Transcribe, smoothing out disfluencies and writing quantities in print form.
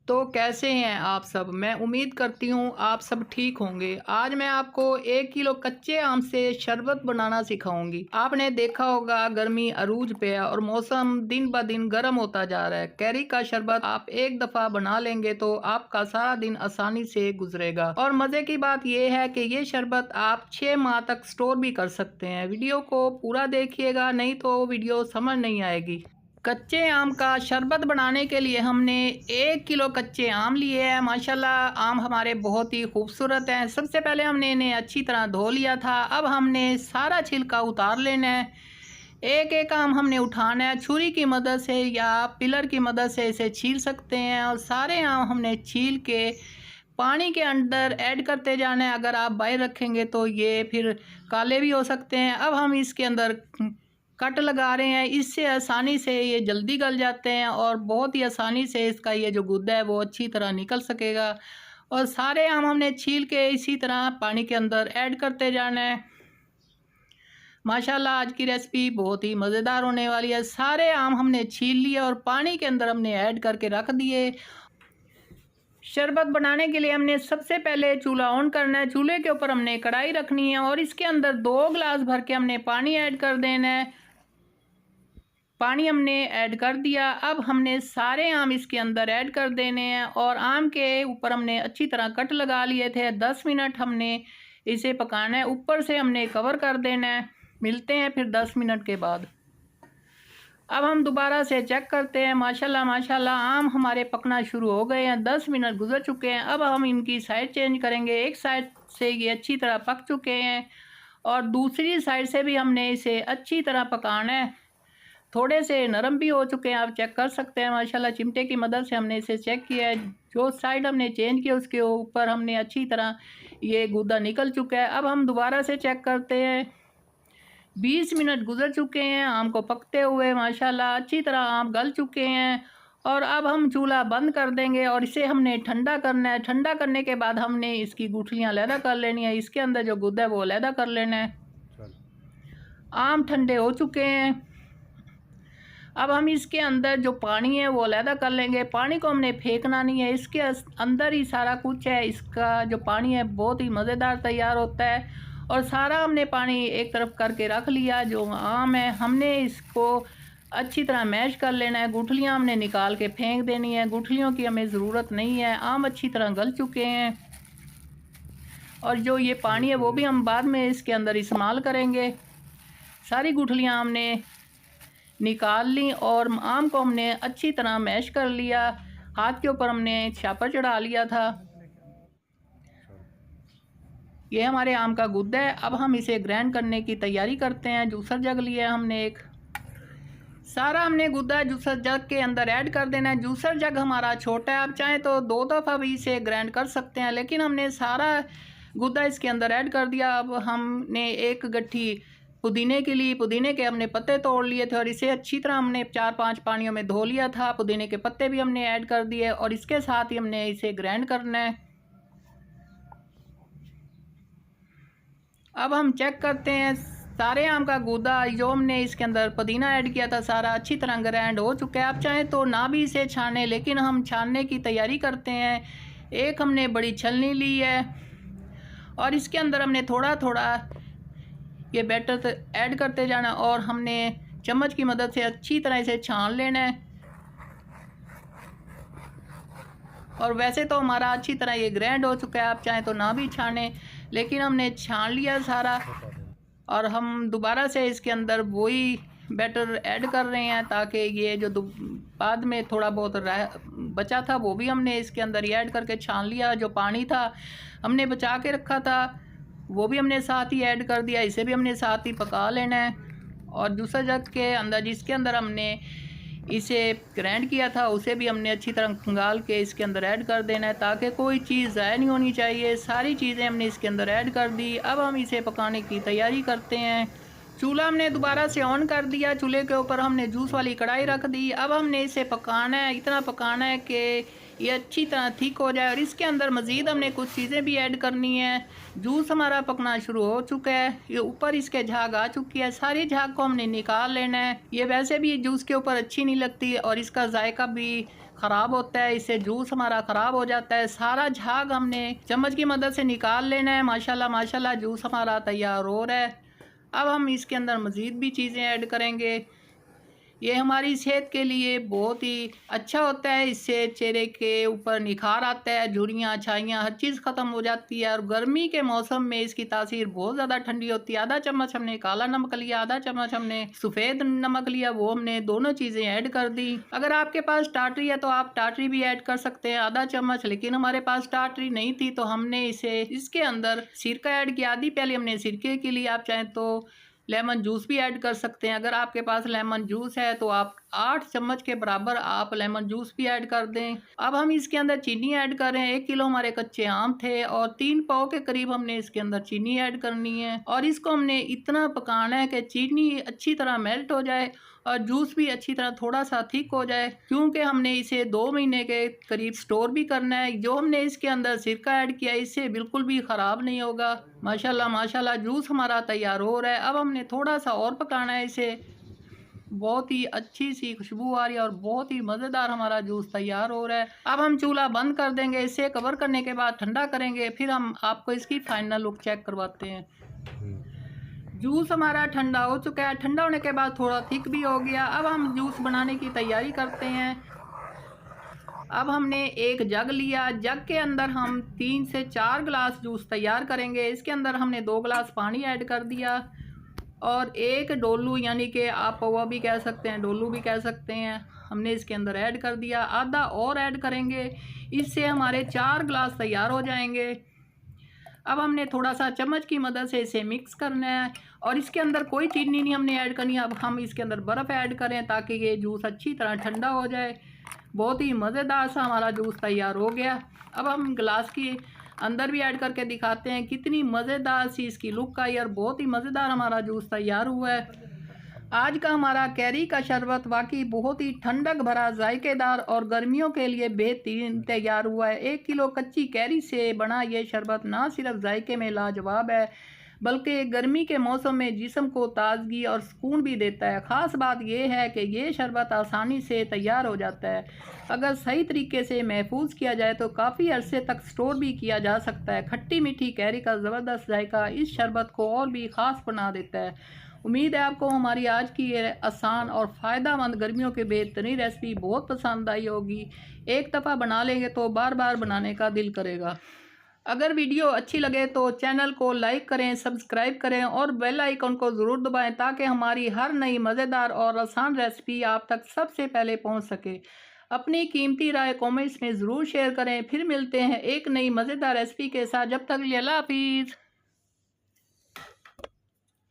तो कैसे हैं आप सब। मैं उम्मीद करती हूँ आप सब ठीक होंगे। आज मैं आपको 1 किलो कच्चे आम से शरबत बनाना सिखाऊंगी। आपने देखा होगा गर्मी अरूज पे है और मौसम दिन ब दिन गर्म होता जा रहा है। कैरी का शरबत आप एक दफ़ा बना लेंगे तो आपका सारा दिन आसानी से गुजरेगा। और मज़े की बात यह है कि ये शरबत आप 6 माह तक स्टोर भी कर सकते हैं। वीडियो को पूरा देखिएगा, नहीं तो वीडियो समझ नहीं आएगी। कच्चे आम का शरबत बनाने के लिए हमने 1 किलो कच्चे आम लिए हैं। माशाल्लाह आम हमारे बहुत ही खूबसूरत हैं। सबसे पहले हमने इन्हें अच्छी तरह धो लिया था। अब हमने सारा छिलका उतार लेना है। एक एक आम हमने उठाना है। छुरी की मदद से या पिलर की मदद से इसे छील सकते हैं और सारे आम हमने छील के पानी के अंदर ऐड करते जाना है। अगर आप बाहर रखेंगे तो ये फिर काले भी हो सकते हैं। अब हम इसके अंदर कट लगा रहे हैं, इससे आसानी से ये जल्दी गल जाते हैं और बहुत ही आसानी से इसका ये जो गुद्दा है वो अच्छी तरह निकल सकेगा। और सारे आम हमने छील के इसी तरह पानी के अंदर ऐड करते जाना है। माशाल्लाह आज की रेसिपी बहुत ही मज़ेदार होने वाली है। सारे आम हमने छील लिए और पानी के अंदर हमने ऐड करके रख दिए। शरबत बनाने के लिए हमने सबसे पहले चूल्हा ऑन करना है। चूल्हे के ऊपर हमने कढ़ाई रखनी है और इसके अंदर 2 गिलास भर के हमने पानी ऐड कर देना है। पानी हमने ऐड कर दिया। अब हमने सारे आम इसके अंदर ऐड कर देने हैं और आम के ऊपर हमने अच्छी तरह कट लगा लिए थे। 10 मिनट हमने इसे पकाना है। ऊपर से हमने कवर कर देना है। मिलते हैं फिर 10 मिनट के बाद। अब हम दोबारा से चेक करते हैं। माशाल्लाह माशाल्लाह आम हमारे पकना शुरू हो गए हैं। 10 मिनट गुजर चुके हैं। अब हम इनकी साइड चेंज करेंगे। एक साइड से ये अच्छी तरह पक चुके हैं और दूसरी साइड से भी हमने इसे अच्छी तरह पकाना है। थोड़े से नरम भी हो चुके हैं, आप चेक कर सकते हैं। माशाल्लाह चिमटे की मदद से हमने इसे चेक किया है। जो साइड हमने चेंज किया उसके ऊपर हमने अच्छी तरह ये गूदा निकल चुका है। अब हम दोबारा से चेक करते हैं। 20 मिनट गुजर चुके हैं आम को पकते हुए। माशाल्लाह अच्छी तरह आम गल चुके हैं और अब हम चूल्हा बंद कर देंगे और इसे हमने ठंडा करना है। ठंडा करने के बाद हमने इसकी गुठलियाँ अलहदा कर लेनी है। इसके अंदर जो गूदा है वो अलहदा कर लेना है। आम ठंडे हो चुके हैं। अब हम इसके अंदर जो पानी है वो अलहदा कर लेंगे। पानी को हमने फेंकना नहीं है, इसके अंदर ही सारा कुछ है। इसका जो पानी है बहुत ही मज़ेदार तैयार होता है। और सारा हमने पानी एक तरफ करके रख लिया। जो आम है हमने इसको अच्छी तरह मैश कर लेना है। गुठलियाँ हमने निकाल के फेंक देनी है। गुठलियों की हमें ज़रूरत नहीं है। आम अच्छी तरह गल चुके हैं और जो ये पानी है वो भी हम बाद में इसके अंदर इस्तेमाल करेंगे। सारी गुठलियाँ हमने निकाल ली और आम को हमने अच्छी तरह मैश कर लिया। हाथ के ऊपर हमने छापर चढ़ा लिया था। ये हमारे आम का गुद्दा है। अब हम इसे ग्राइंड करने की तैयारी करते हैं। जूसर जग लिया हमने एक। सारा हमने गुद्दा जूसर जग के अंदर ऐड कर देना है। जूसर जग हमारा छोटा है, आप चाहें तो 2 दफ़ा भी इसे ग्राइंड कर सकते हैं, लेकिन हमने सारा गुद्दा इसके अंदर ऐड कर दिया। अब हमने एक गट्ठी पुदीने के लिए पुदीने के हमने पत्ते तोड़ लिए थे और इसे अच्छी तरह हमने 4-5 पानियों में धो लिया था। पुदीने के पत्ते भी हमने ऐड कर दिए और इसके साथ ही हमने इसे ग्राइंड करना है। अब हम चेक करते हैं। सारे आम का गूदा जो हमने इसके अंदर पुदीना ऐड किया था सारा अच्छी तरह ग्राइंड हो चुका है। आप चाहें तो ना भी इसे छाने, लेकिन हम छानने की तैयारी करते हैं। एक हमने बड़ी छलनी ली है और इसके अंदर हमने थोड़ा थोड़ा ये बैटर ऐड करते जाना और हमने चम्मच की मदद से अच्छी तरह इसे छान लेना है। और वैसे तो हमारा अच्छी तरह ये ग्राइंड हो चुका है, आप चाहें तो ना भी छाने, लेकिन हमने छान लिया सारा। और हम दोबारा से इसके अंदर वही बैटर ऐड कर रहे हैं ताकि ये जो बाद में थोड़ा बहुत बचा था वो भी हमने इसके अंदर ऐड करके छान लिया। जो पानी था हमने बचा के रखा था वो भी हमने साथ ही ऐड कर दिया। इसे भी हमने साथ ही पका लेना है। और जूसर जग के अंदर जिसके अंदर हमने इसे ग्राइंड किया था उसे भी हमने अच्छी तरह खंगाल के इसके अंदर ऐड कर देना है ताकि कोई चीज़ ज़ाया नहीं होनी चाहिए। सारी चीज़ें हमने इसके अंदर ऐड कर दी। अब हम इसे पकाने की तैयारी करते हैं। चूल्हा हमने दोबारा से ऑन कर दिया। चूल्हे के ऊपर हमने जूस वाली कढ़ाई रख दी। अब हमने इसे पकाना है, इतना पकाना है कि ये अच्छी तरह थिक हो जाए। और इसके अंदर मज़ीद हमने कुछ चीज़ें भी ऐड करनी है। जूस हमारा पकना शुरू हो चुका है। ये ऊपर इसके झाग आ चुकी है। सारी झाग को हमने निकाल लेना है। ये वैसे भी जूस के ऊपर अच्छी नहीं लगती और इसका जायका भी ख़राब होता है, इससे जूस हमारा ख़राब हो जाता है। सारा झाग हमने चम्मच की मदद से निकाल लेना है। माशाल्लाह माशाल्लाह जूस हमारा तैयार हो रहा है। अब हम इसके अंदर मज़ीद भी चीज़ें ऐड करेंगे। ये हमारी सेहत के लिए बहुत ही अच्छा होता है। इससे चेहरे के ऊपर निखार आता है, झुर्रियाँ छाइयाँ हर चीज़ ख़त्म हो जाती है। और गर्मी के मौसम में इसकी तासीर बहुत ज़्यादा ठंडी होती है। आधा चम्मच हमने काला नमक लिया, आधा चम्मच हमने सफ़ेद नमक लिया, वो हमने दोनों चीज़ें ऐड कर दी। अगर आपके पास टाटरी है तो आप टाटरी भी ऐड कर सकते हैं आधा चम्मच, लेकिन हमारे पास टाटरी नहीं थी तो हमने इसके अंदर सिरका ऐड किया। आधी प्याली हमने सिरके के लिए, आप चाहें तो लेमन जूस भी ऐड कर सकते हैं। अगर आपके पास लेमन जूस है तो आप 8 चम्मच के बराबर आप लेमन जूस भी ऐड कर दें। अब हम इसके अंदर चीनी ऐड कर रहे हैं। 1 किलो हमारे कच्चे आम थे और 3 पाव के करीब हमने इसके अंदर चीनी ऐड करनी है। और इसको हमने इतना पकाना है कि चीनी अच्छी तरह मेल्ट हो जाए और जूस भी अच्छी तरह थोड़ा सा थिक हो जाए, क्योंकि हमने इसे 2 महीने के करीब स्टोर भी करना है। जो हमने इसके अंदर सिरका ऐड किया इससे बिल्कुल भी ख़राब नहीं होगा। माशाल्लाह माशाल्लाह जूस हमारा तैयार हो रहा है। अब हमने थोड़ा सा और पकाना है इसे। बहुत ही अच्छी सी खुशबू आ रही है और बहुत ही मज़ेदार हमारा जूस तैयार हो रहा है। अब हम चूल्हा बंद कर देंगे। इसे कवर करने के बाद ठंडा करेंगे, फिर हम आपको इसकी फाइनल लुक चेक करवाते हैं। जूस हमारा ठंडा हो चुका है। ठंडा होने के बाद थोड़ा थिक भी हो गया। अब हम जूस बनाने की तैयारी करते हैं। अब हमने एक जग लिया। जग के अंदर हम 3 से 4 गिलास जूस तैयार करेंगे। इसके अंदर हमने 2 गिलास पानी ऐड कर दिया और एक डोलू, यानी कि आप पौवा भी कह सकते हैं, डोलू भी कह सकते हैं, हमने इसके अंदर ऐड कर दिया। आधा और ऐड करेंगे, इससे हमारे 4 गिलास तैयार हो जाएंगे। अब हमने थोड़ा सा चम्मच की मदद से इसे मिक्स करना है और इसके अंदर कोई चीनी नहीं हमने ऐड करनी है। अब हम इसके अंदर बर्फ़ ऐड करें ताकि ये जूस अच्छी तरह ठंडा हो जाए। बहुत ही मज़ेदार सा हमारा जूस तैयार हो गया। अब हम गिलास के अंदर भी ऐड करके दिखाते हैं कितनी मज़ेदार सी इसकी लुक आई और बहुत ही मज़ेदार हमारा जूस तैयार हुआ है। आज का हमारा कैरी का शरबत वाकई बहुत ही ठंडक भरा, जायकेदार और गर्मियों के लिए बेहतरीन तैयार हुआ है। 1 किलो कच्ची कैरी से बना ये शरबत ना सिर्फ जायके में लाजवाब है, बल्कि गर्मी के मौसम में जिस्म को ताजगी और सुकून भी देता है। ख़ास बात यह है कि ये शरबत आसानी से तैयार हो जाता है। अगर सही तरीके से महफूज किया जाए तो काफ़ी अरसे तक स्टोर भी किया जा सकता है। खट्टी मीठी कैरी का ज़बरदस्त जायका इस शरबत को और भी ख़ास बना देता है। उम्मीद है आपको हमारी आज की ये आसान और फ़ायदेमंद गर्मियों की बेहतरीन रेसिपी बहुत पसंद आई होगी। एक दफ़ा बना लेंगे तो बार बार बनाने का दिल करेगा। अगर वीडियो अच्छी लगे तो चैनल को लाइक करें, सब्सक्राइब करें और बेल आइकन को ज़रूर दबाएं ताकि हमारी हर नई मज़ेदार और आसान रेसिपी आप तक सबसे पहले पहुंच सके। अपनी कीमती राय कमेंट्स में ज़रूर शेयर करें। फिर मिलते हैं एक नई मज़ेदार रेसिपी के साथ। जब तक के लिए अल्लाह हाफिज़।